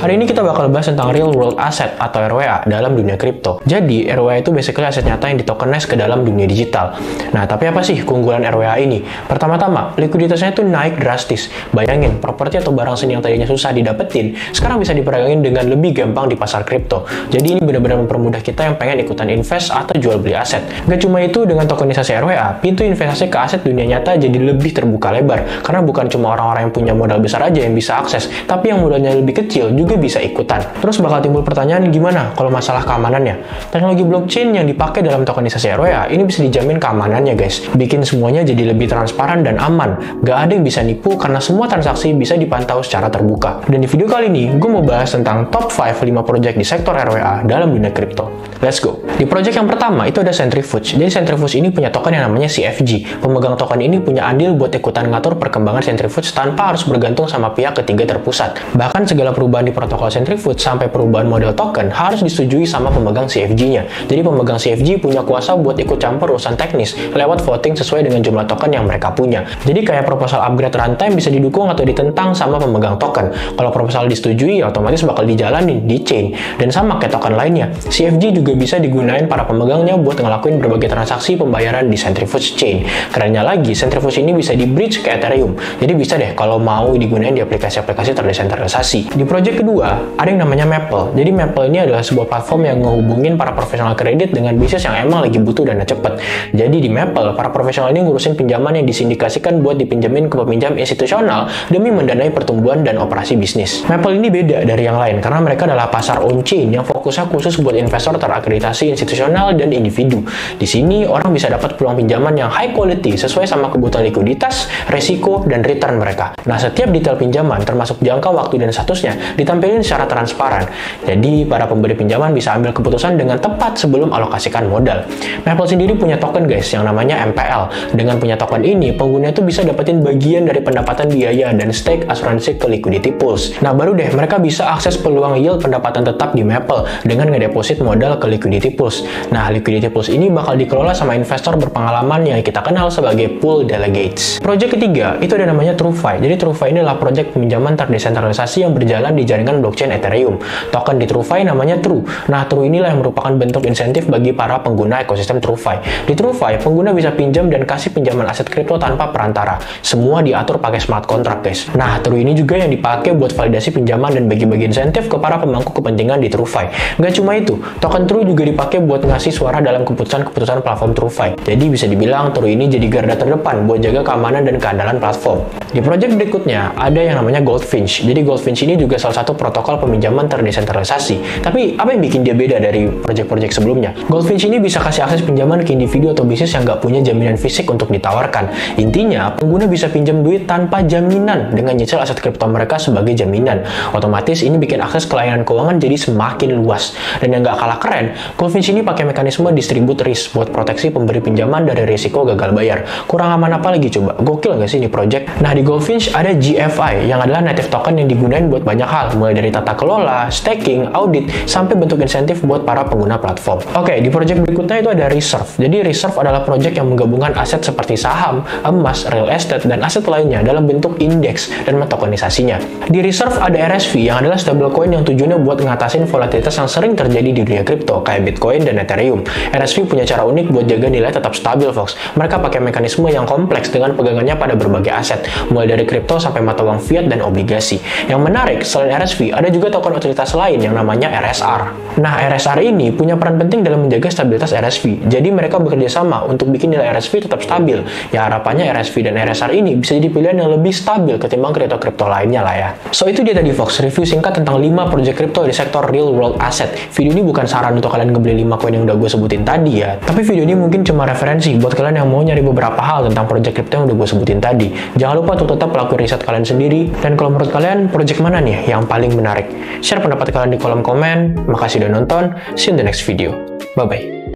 Hari ini kita bakal bahas tentang Real World Asset atau RWA dalam dunia kripto. Jadi, RWA itu basically aset nyata yang ditokenize ke dalam dunia digital. Nah, tapi apa sih keunggulan RWA ini? Pertama-tama, likuiditasnya itu naik drastis. Bayangin, properti atau barang seni yang tadinya susah didapetin, sekarang bisa diperdagangin dengan lebih gampang di pasar kripto. Jadi, ini benar-benar mempermudah kita yang pengen ikutan invest atau jual beli aset. Gak cuma itu, dengan tokenisasi RWA, pintu investasi ke aset dunia nyata jadi lebih terbuka lebar. Karena bukan cuma orang-orang yang punya modal besar aja yang bisa akses, tapi yang modalnya lebih kecil juga bisa ikutan. Terus bakal timbul pertanyaan, gimana kalau masalah keamanannya? Teknologi blockchain yang dipakai dalam tokenisasi RWA ini bisa dijamin keamanannya guys. Bikin semuanya jadi lebih transparan dan aman. Gak ada yang bisa nipu karena semua transaksi bisa dipantau secara terbuka. Dan di video kali ini, gue mau bahas tentang top 5 project di sektor RWA dalam dunia kripto. Let's go! Di project yang pertama itu ada Centrifuge. Jadi Centrifuge ini punya token yang namanya CFG. Pemegang token ini punya andil buat ikutan ngatur perkembangan Centrifuge tanpa harus bergantung sama pihak ketiga terpusat. Bahkan segala perubahan di protokol Centrifuge sampai perubahan model token harus disetujui sama pemegang CFG-nya. Jadi pemegang CFG punya kuasa buat ikut campur urusan teknis lewat voting sesuai dengan jumlah token yang mereka punya. Jadi kayak proposal upgrade runtime bisa didukung atau ditentang sama pemegang token. Kalau proposal disetujui, otomatis bakal dijalanin di chain. Dan sama kayak token lainnya, CFG juga bisa digunain para pemegangnya buat ngelakuin berbagai transaksi pembayaran di Centrifuge chain. Kerennya lagi, Centrifuge ini bisa di-bridge ke Ethereum. Jadi bisa deh kalau mau digunain di aplikasi-aplikasi terdesentralisasi. Di project kedua, ada yang namanya Maple. Jadi Maple ini adalah sebuah platform yang ngehubungin para profesional kredit dengan bisnis yang emang lagi butuh dana cepet. Jadi di Maple, para profesional ini ngurusin pinjaman yang disindikasikan buat dipinjemin ke peminjam institusional demi mendanai pertumbuhan dan operasi bisnis. Maple ini beda dari yang lain karena mereka adalah pasar on-chain yang fokusnya khusus buat investor terakreditasi institusional dan individu. Di sini, orang bisa dapat peluang pinjaman yang high quality sesuai sama kebutuhan likuiditas, resiko, dan return mereka. Nah, setiap detail pinjaman, termasuk jangka waktu dan statusnya, ditampilkan secara transparan. Jadi, para pemberi pinjaman bisa ambil keputusan dengan tepat sebelum alokasikan modal. Maple sendiri punya token guys, yang namanya MPL. Dengan punya token ini, pengguna itu bisa dapetin bagian dari pendapatan biaya dan stake asuransi ke liquidity pools. Nah, baru deh mereka bisa akses peluang yield pendapatan tetap di Maple dengan ngedeposit modal ke liquidity pools. Nah, liquidity pools ini bakal dikelola sama investor berpengalaman yang kita kenal sebagai pool delegates. Project ketiga, itu ada namanya TrueFi. Jadi TrueFi ini adalah project peminjaman terdesentralisasi yang berjalan di jaringan blockchain Ethereum. Token di TrueFi namanya True. Nah, True inilah yang merupakan bentuk insentif bagi para pengguna ekosistem TrueFi. Di TrueFi, pengguna bisa pinjam dan kasih pinjaman aset kripto tanpa perantara. Semua diatur pakai smart contract, guys. Nah, True ini juga yang dipakai buat validasi pinjaman dan bagi-bagi insentif ke para pemangku kepentingan di TrueFi. Nggak cuma itu, token True juga dipakai buat ngasih suara dalam keputusan-keputusan platform TrueFi. Jadi bisa dibilang True ini jadi garda terdepan buat jaga keamanan dan keandalan platform. Di project berikutnya, ada yang namanya Goldfinch. Jadi Goldfinch ini juga salah satu protokol peminjaman terdesentralisasi. Tapi apa yang bikin dia beda dari project-project sebelumnya? Goldfinch ini bisa kasih akses pinjaman ke individu atau bisnis yang nggak punya jaminan fisik untuk ditawarkan. Intinya, pengguna bisa pinjam duit tanpa jaminan dengan nyicil aset kripto mereka sebagai jaminan. Otomatis ini bikin akses ke layanan keuangan jadi semakin luas. Dan yang nggak kalah keren, Goldfinch ini pakai mekanisme distribute risk buat proteksi pemberi pinjaman dari risiko gagal bayar. Kurang aman apa lagi coba? Gokil nggak sih ini project? Nah, di Goldfinch ada GFI yang adalah native token yang digunain buat banyak hal, mulai dari tata kelola, staking, audit, sampai bentuk insentif buat para pengguna platform. Oke, di project berikutnya itu ada Reserve. Jadi Reserve adalah project yang menggabungkan aset seperti saham, emas, real estate, dan aset lainnya dalam bentuk indeks dan mentokenisasinya. Di Reserve ada RSV yang adalah stablecoin yang tujuannya buat ngatasin volatilitas yang sering terjadi di dunia kripto kayak Bitcoin dan Ethereum. RSV punya cara unik buat jaga nilai tetap stabil, folks. Mereka pakai mekanisme yang kompleks dengan pegangannya pada berbagai aset, mulai dari kripto sampai mata uang fiat dan obligasi. Yang menarik, selain RSV, ada juga token utilitas lain yang namanya RSR. Nah, RSR ini punya peran penting dalam menjaga stabilitas RSV. Jadi mereka bekerja sama untuk bikin nilai RSV tetap stabil. Ya harapannya RSV dan RSR ini bisa jadi pilihan yang lebih stabil ketimbang kripto-kripto lainnya lah ya. So itu dia tadi folks, review singkat tentang 5 project kripto di sektor real world asset. Video ini bukan saran untuk kalian ngebeli 5 koin yang udah gue sebutin tadi ya. Tapi video ini mungkin cuma referensi buat kalian yang mau nyari beberapa hal tentang project kripto yang udah gue sebutin tadi. Jangan lupa untuk tetap lakuin riset kalian sendiri. Dan kalau menurut kalian, project mana nih yang paling menarik? Share pendapat kalian di kolom komen. Makasih udah nonton. See you in the next video. Bye-bye.